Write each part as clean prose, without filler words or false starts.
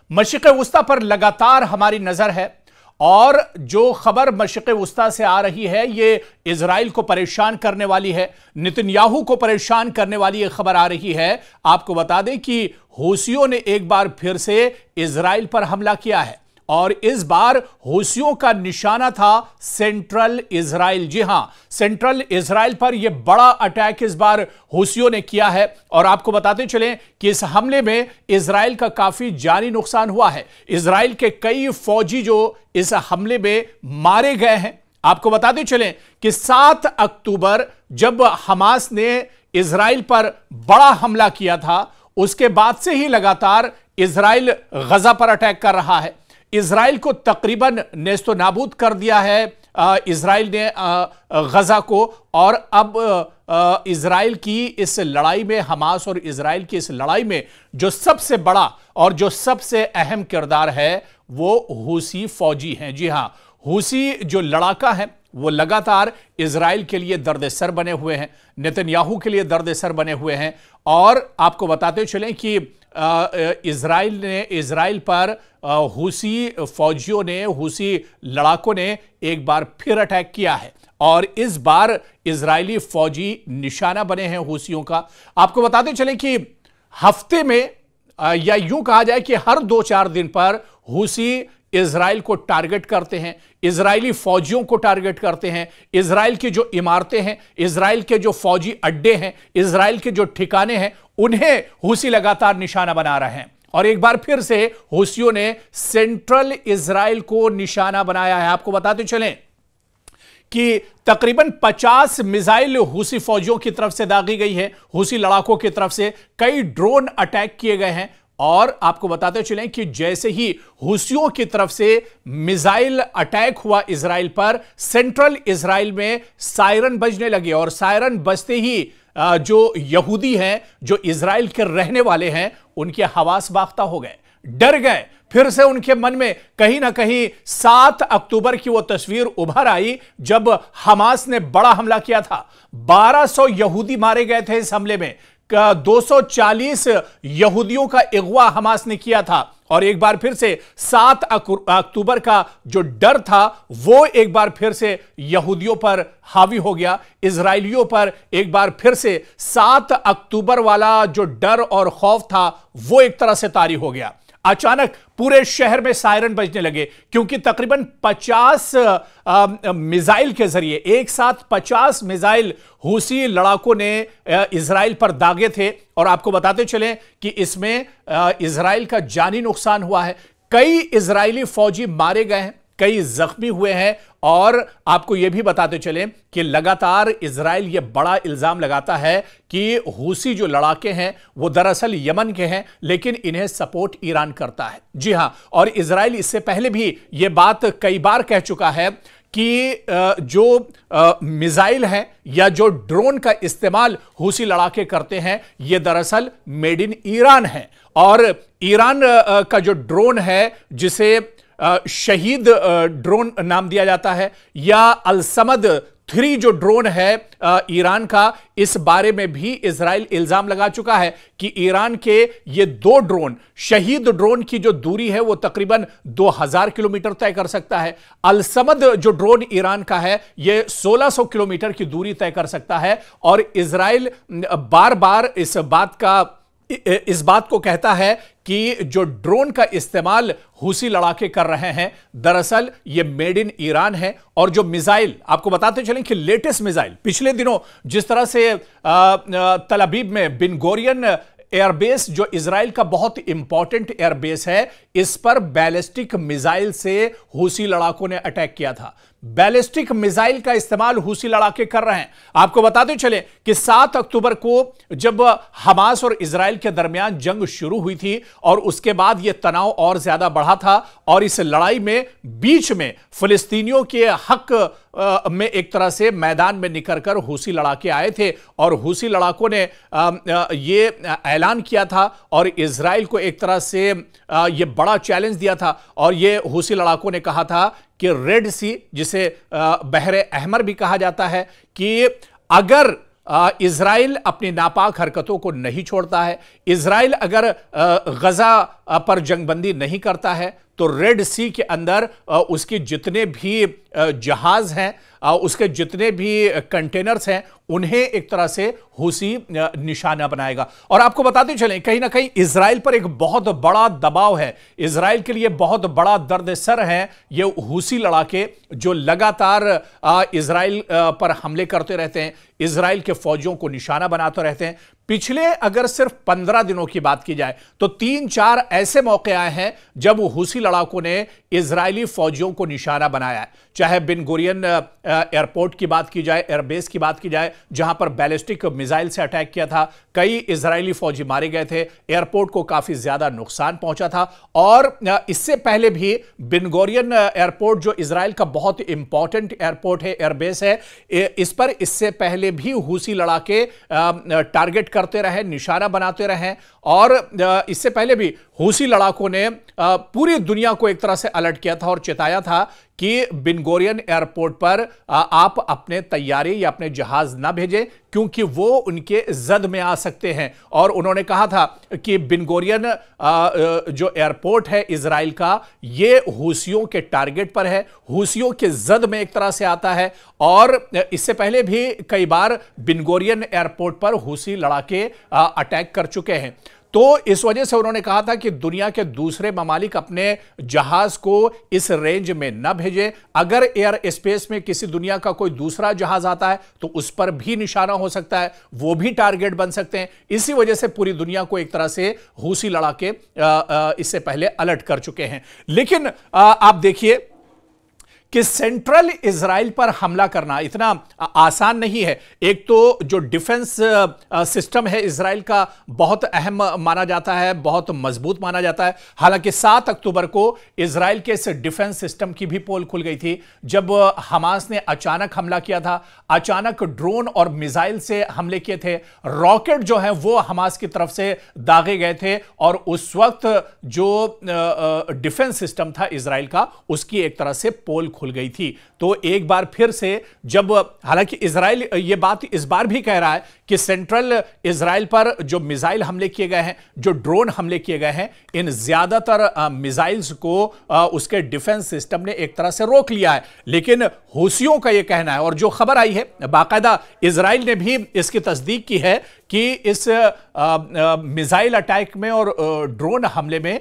मशरिक़ वुस्ता पर लगातार हमारी नजर है और जो खबर मशरिक़ वुस्ता से आ रही है ये इजराइल को परेशान करने वाली है, नेतन्याहू को परेशान करने वाली ये खबर आ रही है। आपको बता दें कि हूसियों ने एक बार फिर से इजराइल पर हमला किया है और इस बार हूसियों का निशाना था सेंट्रल इजराइल। जी हां, सेंट्रल इजराइल पर यह बड़ा अटैक इस बार हूसियों ने किया है और आपको बताते चलें कि इस हमले में इजराइल का काफी जानी नुकसान हुआ है। इजराइल के कई फौजी जो इस हमले में मारे गए हैं। आपको बताते चलें कि 7 अक्टूबर जब हमास ने इजराइल पर बड़ा हमला किया था, उसके बाद से ही लगातार इजराइल गजा पर अटैक कर रहा है। इजराइल को तकरीबन नेस्तो नाबूद कर दिया है इजराइल ने गजा को। और अब इजराइल की इस लड़ाई में, हमास और इजराइल की इस लड़ाई में जो सबसे बड़ा और जो सबसे अहम किरदार है वो हूसी फौजी हैं। जी हां, हूसी जो लड़ाका है वो लगातार इजराइल के लिए दर्द-ए-सर बने हुए हैं, नेतन्याहू के लिए दर्द-ए-सर बने हुए हैं। और आपको बताते चलें कि इजराइल पर हूसी फौजियों ने, हूसी लड़ाकों ने एक बार फिर अटैक किया है और इस बार इजरायली फौजी निशाना बने हैं हूसियों का। आपको बताते चलें कि हफ्ते में या यूं कहा जाए कि हर 2-4 दिन पर हूसी इजराइल को टारगेट करते हैं, इजरायली फौजियों को टारगेट करते हैं। इजराइल की जो इमारतें हैं, इजराइल के जो फौजी अड्डे हैं, इजराइल के जो ठिकाने हैं, उन्हें हूसी लगातार निशाना बना रहे हैं। और एक बार फिर से हूसियों ने सेंट्रल इजराइल को निशाना बनाया है। आपको बताते चलें कि तकरीबन 50 मिसाइल हूसी फौजियों की तरफ से दागी गई है, हूसी लड़ाकों की तरफ से कई ड्रोन अटैक किए गए हैं। और आपको बताते चलें कि जैसे ही हूसियों की तरफ से मिसाइल अटैक हुआ इजराइल पर, सेंट्रल इजराइल में सायरन बजने लगे और सायरन बजते ही जो यहूदी हैं, जो इजराइल के रहने वाले हैं, उनके हवास बाख्ता हो गए, डर गए। फिर से उनके मन में कहीं ना कहीं 7 अक्टूबर की वो तस्वीर उभर आई जब हमास ने बड़ा हमला किया था। 1200 यहूदी मारे गए थे इस हमले में, 240 यहूदियों का अगवा हमास ने किया था। और एक बार फिर से 7 अक्टूबर का जो डर था वो एक बार फिर से यहूदियों पर हावी हो गया, इजरायलियों पर एक बार फिर से 7 अक्टूबर वाला जो डर और खौफ था वो एक तरह से तारी हो गया। अचानक पूरे शहर में सायरन बजने लगे क्योंकि तकरीबन 50 मिसाइल के जरिए, एक साथ 50 मिसाइल हूसी लड़ाकों ने इजराइल पर दागे थे। और आपको बताते चलें कि इसमें इजराइल का जानी नुकसान हुआ है, कई इजरायली फौजी मारे गए हैं, कई जख्मी हुए हैं। और आपको यह भी बताते चलें कि लगातार इजराइल यह बड़ा इल्जाम लगाता है कि हूसी जो लड़ाके हैं वो दरअसल यमन के हैं, लेकिन इन्हें सपोर्ट ईरान करता है। जी हां, और इजराइल इससे पहले भी यह बात कई बार कह चुका है कि जो मिसाइल हैं या जो ड्रोन का इस्तेमाल हूसी लड़ाके करते हैं ये दरअसल मेड इन ईरान है। और ईरान का जो ड्रोन है, जिसे शहीद ड्रोन नाम दिया जाता है, या अलसमद 3 जो ड्रोन है ईरान का, इस बारे में भी इजराइल इल्जाम लगा चुका है कि ईरान के ये 2 ड्रोन, शहीद ड्रोन की जो दूरी है वो तकरीबन 2000 किलोमीटर तय कर सकता है। अलसमद जो ड्रोन ईरान का है ये 1600 किलोमीटर की दूरी तय कर सकता है। और इजराइल बार बार इस बात को कहता है कि जो ड्रोन का इस्तेमाल हूसी लड़ाके कर रहे हैं दरअसल ये मेड इन ईरान है। और जो मिसाइल, आपको बताते चलें कि लेटेस्ट मिसाइल पिछले दिनों जिस तरह से तल अबीब में बिन गोरियन एयरबेस, जो इजराइल का बहुत इंपॉर्टेंट एयरबेस है, इस पर बैलिस्टिक मिसाइल से हूसी लड़ाकों ने अटैक किया था। बैलिस्टिक मिसाइल का इस्तेमाल हूसी लड़ाके कर रहे हैं। आपको बताते चले कि 7 अक्टूबर को जब हमास और इजराइल के दरमियान जंग शुरू हुई थी और उसके बाद यह तनाव और ज्यादा बढ़ा था और इस लड़ाई में बीच में फिलिस्तीनियों के हक में एक तरह से मैदान में निकलकर हूसी लड़ाके आए थे और हूसी लड़ाकों ने ये ऐलान किया था और इजराइल को एक तरह से ये बड़ा चैलेंज दिया था। और ये हूसी लड़ाकों ने कहा था कि रेड सी, जिसे बहरे अहमर भी कहा जाता है, कि अगर इजराइल अपनी नापाक हरकतों को नहीं छोड़ता है, इजराइल अगर गजा पर जंगबंदी नहीं करता है तो रेड सी के अंदर उसके जितने भी जहाज हैं, उसके जितने भी कंटेनर्स हैं, उन्हें एक तरह से हूसी निशाना बनाएगा। और आपको बताते चलें, कहीं ना कहीं इजराइल पर एक बहुत बड़ा दबाव है, इजराइल के लिए बहुत बड़ा दर्द-ए-सर है ये हूसी लड़ाके जो लगातार इजराइल पर हमले करते रहते हैं, इजराइल के फौजियों को निशाना बनाते रहते हैं। पिछले अगर सिर्फ 15 दिनों की बात की जाए तो 3-4 ऐसे मौके आए हैं जब हूसी लड़ाकों ने इजरायली फौजियों को निशाना बनाया है। चाहे बिन गुरियन एयरपोर्ट की बात की जाए, एयरबेस की बात की जाए, जहां पर बैलिस्टिक मिसाइल से अटैक किया था, कई इजरायली फौजी मारे गए थे, एयरपोर्ट को काफी ज्यादा नुकसान पहुंचा था। और इससे पहले भी बिन गुरियन एयरपोर्ट जो इजराइल का बहुत इंपॉर्टेंट एयरपोर्ट है, एयरबेस है, इस पर इससे पहले भी हूसी लड़ाके टारगेट करते रहे, निशाना बनाते रहे। और इससे पहले भी हूसी लड़ाकों ने पूरी दुनिया को एक तरह से अलर्ट किया था और चेताया था कि बिन गुरियन एयरपोर्ट पर आप अपने तैयारी या अपने जहाज ना भेजें क्योंकि वो उनके जद में आ सकते हैं। और उन्होंने कहा था कि बिन गुरियन जो एयरपोर्ट है इजराइल का, ये हूसियों के टारगेट पर है, हूसियों के जद में एक तरह से आता है। और इससे पहले भी कई बार बिन गुरियन एयरपोर्ट पर हूसी लड़ाके अटैक कर चुके हैं। तो इस वजह से उन्होंने कहा था कि दुनिया के दूसरे ममालिक अपने जहाज को इस रेंज में न भेजें। अगर एयर स्पेस में किसी दुनिया का कोई दूसरा जहाज आता है तो उस पर भी निशाना हो सकता है, वो भी टारगेट बन सकते हैं। इसी वजह से पूरी दुनिया को एक तरह से हूसी लड़ाके इससे पहले अलर्ट कर चुके हैं। लेकिन आप देखिए कि सेंट्रल इजराइल पर हमला करना इतना आसान नहीं है। एक तो जो डिफेंस सिस्टम है इजराइल का बहुत अहम माना जाता है, बहुत मजबूत माना जाता है। हालांकि 7 अक्टूबर को इजराइल के इस डिफेंस सिस्टम की भी पोल खुल गई थी जब हमास ने अचानक हमला किया था, अचानक ड्रोन और मिसाइल से हमले किए थे, रॉकेट जो है वो हमास की तरफ से दागे गए थे। और उस वक्त जो डिफेंस सिस्टम था इजराइल का, उसकी एक तरह से पोल खुल गई थी। तो एक बार फिर से जब, हालांकि इजराइल ये बात इस बार भी कह रहा है कि सेंट्रल इजराइल पर जो मिसाइल हमले किए गए हैं, जो ड्रोन हमले किए गए हैं, इन ज्यादातर मिसाइल्स को उसके डिफेंस सिस्टम ने एक तरह से रोक लिया है। लेकिन हूसियों का यह कहना है, और जो खबर आई है बाकायदा इजराइल ने भी इसकी तस्दीक की है कि इस मिसाइल अटैक में और ड्रोन हमले में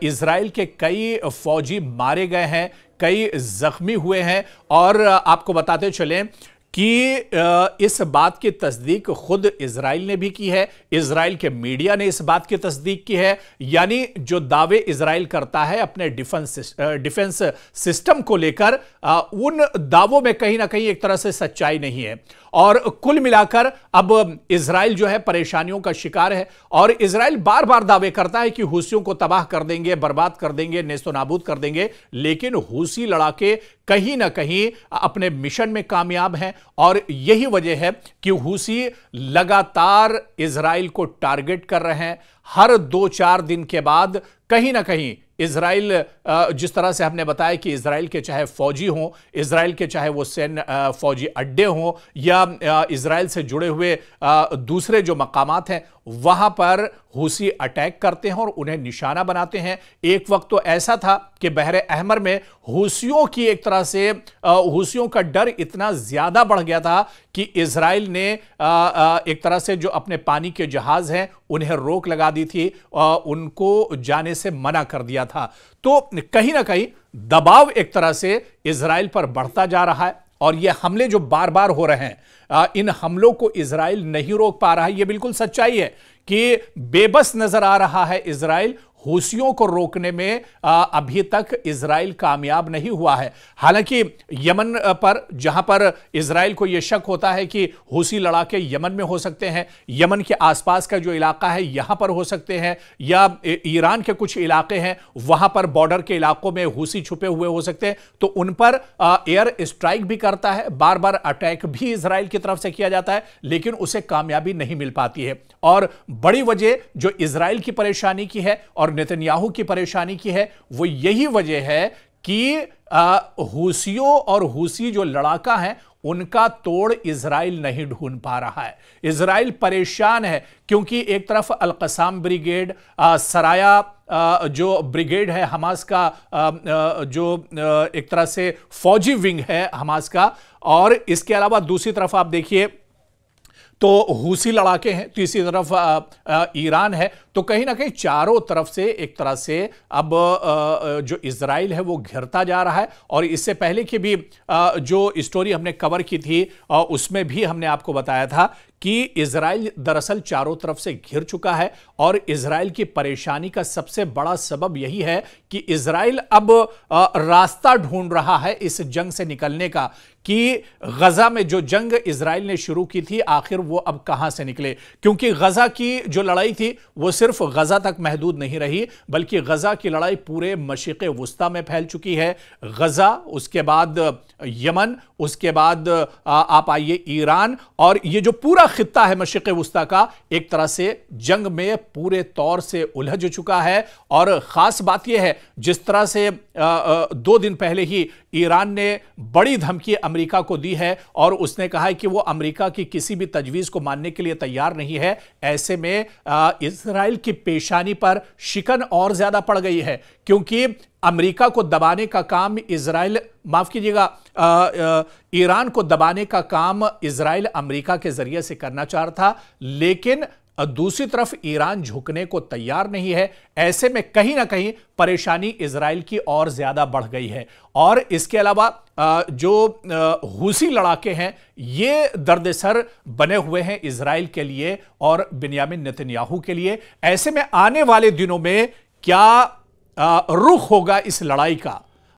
इजराइल के कई फौजी मारे गए हैं, कई जख्मी हुए हैं। और आपको बताते चलें कि इस बात की तस्दीक खुद इजराइल ने भी की है, इजराइल के मीडिया ने इस बात की तस्दीक की है। यानी जो दावे इजराइल करता है अपने डिफेंस सिस्टम को लेकर, उन दावों में कहीं ना कहीं एक तरह से सच्चाई नहीं है। और कुल मिलाकर अब इजराइल जो है परेशानियों का शिकार है। और इजराइल बार बार दावे करता है कि हूसियों को तबाह कर देंगे, बर्बाद कर देंगे, नेस्तो नाबूद कर देंगे। लेकिन हूसी लड़ाके कहीं ना कहीं अपने मिशन में कामयाब हैं। और यही वजह है कि हूसी लगातार इजराइल को टारगेट कर रहे हैं। हर 2-4 दिन के बाद कहीं ना कहीं इजराइल, जिस तरह से हमने बताया कि इजराइल के चाहे फौजी हों, इजराइल के चाहे वो सैन्य फौजी अड्डे हों या इजराइल से जुड़े हुए दूसरे जो मकामात हैं, वहां पर हूसी अटैक करते हैं और उन्हें निशाना बनाते हैं। एक वक्त तो ऐसा था कि बहरे अहमर में हूसियों की एक तरह से हूसियों का डर इतना ज्यादा बढ़ गया था कि इजराइल ने एक तरह से जो अपने पानी के जहाज हैं उन्हें रोक लगा दी थी, उनको जाने से मना कर दिया था। तो कहीं ना कहीं दबाव एक तरह से इजराइल पर बढ़ता जा रहा है। और ये हमले जो बार बार हो रहे हैं, इन हमलों को इजराइल नहीं रोक पा रहा है। ये बिल्कुल सच्चाई है कि बेबस नजर आ रहा है इजराइल। हूसियों को रोकने में अभी तक इजराइल कामयाब नहीं हुआ है। हालांकि यमन पर, जहां पर इजराइल को यह शक होता है कि हूसी लड़ाके यमन में हो सकते हैं, यमन के आसपास का जो इलाका है यहां पर हो सकते हैं, या ईरान के कुछ इलाके हैं वहां पर बॉर्डर के इलाकों में हूसी छुपे हुए हो सकते हैं, तो उन पर एयर स्ट्राइक भी करता है, बार बार अटैक भी इजराइल की तरफ से किया जाता है, लेकिन उसे कामयाबी नहीं मिल पाती है। और बड़ी वजह जो इजराइल की परेशानी की है और नेतन्याहू की परेशानी की है, वो यही वजह है कि हूसियों और हूसी जो लड़ाका हैं उनका तोड़ इजराइल नहीं ढूंढ पा रहा है। इजराइल परेशान है क्योंकि एक तरफ अल-क़साम ब्रिगेड, सराया जो ब्रिगेड है हमास का, जो एक तरह से फौजी विंग है हमास का, और इसके अलावा दूसरी तरफ आप देखिए तो हूसी लड़ाके हैं, तीसरी तरफ ईरान है। तो कहीं ना कहीं चारों तरफ से एक तरह से अब जो इजराइल है वो घिरता जा रहा है। और इससे पहले की भी जो स्टोरी हमने कवर की थी उसमें भी हमने आपको बताया था कि इजराइल दरअसल चारों तरफ से घिर चुका है। और इजराइल की परेशानी का सबसे बड़ा सबब यही है कि इजराइल अब रास्ता ढूंढ रहा है इस जंग से निकलने का, कि गजा में जो जंग इजराइल ने शुरू की थी आखिर वो अब कहां से निकले। क्योंकि गजा की जो लड़ाई थी वो सिर्फ गजा तक महदूद नहीं रही, बल्कि गजा की लड़ाई पूरे मशरिक़ वुस्ता में फैल चुकी है। गजा, उसके बाद यमन, उसके बाद आप आइए ईरान, और ये जो पूरा खित्ता है मशरिक़ वुस्ता का एक तरह से जंग में पूरे तौर से उलझ चुका है। और खास बात यह है, जिस तरह से 2 दिन पहले ही ईरान ने बड़ी धमकी अमेरिका को दी है और उसने कहा है कि वो अमेरिका की किसी भी तजवीज़ को मानने के लिए तैयार नहीं है। ऐसे में इजराइल की पेशानी पर शिकन और ज्यादा पड़ गई है, क्योंकि अमेरिका को दबाने का काम इजराइल, माफ कीजिएगा, ईरान को दबाने का काम इजराइल अमेरिका के जरिए से करना चाह रहा था, लेकिन दूसरी तरफ ईरान झुकने को तैयार नहीं है। ऐसे में कहीं ना कहीं परेशानी इजराइल की और ज्यादा बढ़ गई है। और इसके अलावा जो हूसी लड़ाके हैं ये दर्दसर बने हुए हैं इजराइल के लिए और बिन्यामिन नेतन्याहू के लिए। ऐसे में आने वाले दिनों में क्या रुख होगा इस लड़ाई का,